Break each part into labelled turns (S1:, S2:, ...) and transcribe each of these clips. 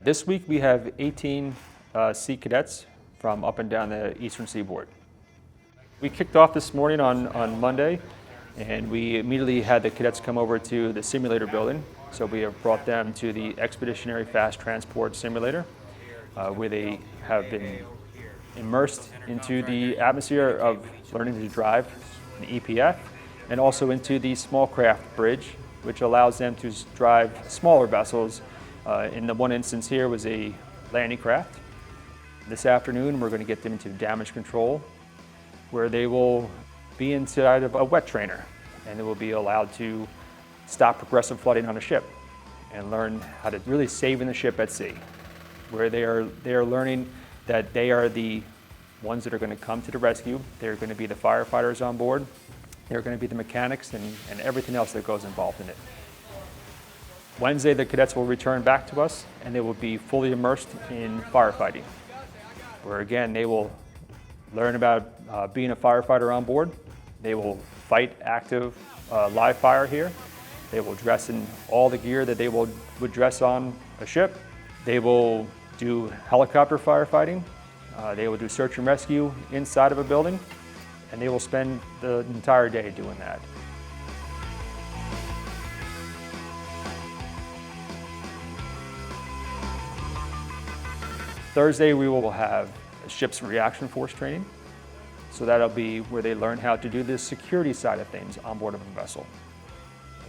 S1: This week we have 18 Sea Cadets from up and down the eastern seaboard. We kicked off this morning on Monday, and we immediately had the cadets come over to the simulator building. So we have brought them to the Expeditionary Fast Transport simulator, where they have been immersed into the atmosphere of learning to drive an EPF, and also into the small craft bridge, which allows them to drive smaller vessels. In the one instance here was a landing craft. This afternoon we're going to get them into damage control, where they will be inside of a wet trainer, and they will be allowed to stop progressive flooding on a ship and learn how to really save in the ship at sea, where they are learning that they are the ones that are going to come to the rescue. They're going to be the firefighters on board. They're going to be the mechanics and everything else that goes involved in it. Wednesday, the cadets will return back to us, and they will be fully immersed in firefighting, where again they will learn about being a firefighter on board. They will fight active live fire here. They will dress in all the gear that they would dress on a ship. They will do helicopter firefighting. They will do search and rescue inside of a building, and they will spend the entire day doing that. Thursday, we will have a ship's reaction force training. So that'll be where they learn how to do the security side of things on board of a vessel.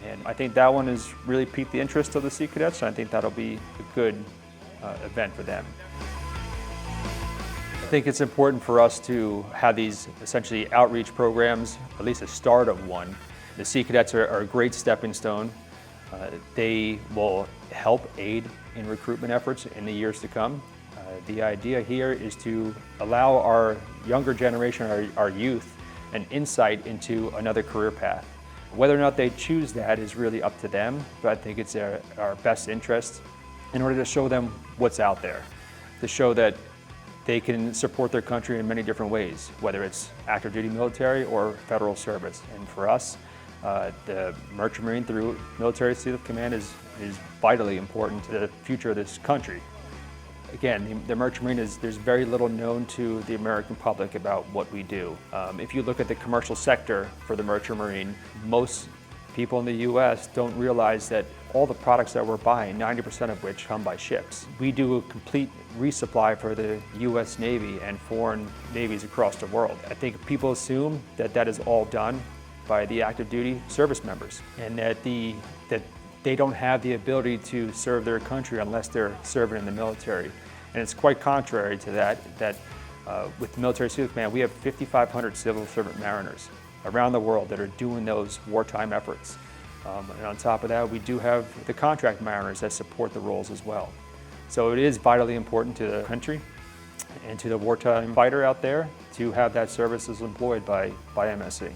S1: And I think that one has really piqued the interest of the Sea Cadets, and I think that'll be a good event for them. I think it's important for us to have these essentially outreach programs, at least a start of one. The Sea Cadets are a great stepping stone. They will help aid in recruitment efforts in the years to come. The idea here is to allow our younger generation, our youth, an insight into another career path. Whether or not they choose that is really up to them, but I think it's our best interest in order to show them what's out there, to show that they can support their country in many different ways, whether it's active duty military or federal service. And for us, the Merchant Marine through Military Sealift Command is vitally important to the future of this country. Again, the Merchant Marine there's very little known to the American public about what we do. If you look at the commercial sector for the Merchant Marine, most people in the U.S. don't realize that all the products that we're buying, 90% of which come by ships. We do a complete resupply for the U.S. Navy and foreign navies across the world. I think people assume that that is all done by the active duty service members, and that they don't have the ability to serve their country unless they're serving in the military. And it's quite contrary to that with the Military Sealift Command, we have 5,500 civil servant mariners around the world that are doing those wartime efforts. And on top of that, we do have the contract mariners that support the roles as well. So it is vitally important to the country and to the wartime fighter out there to have that services employed by MSC.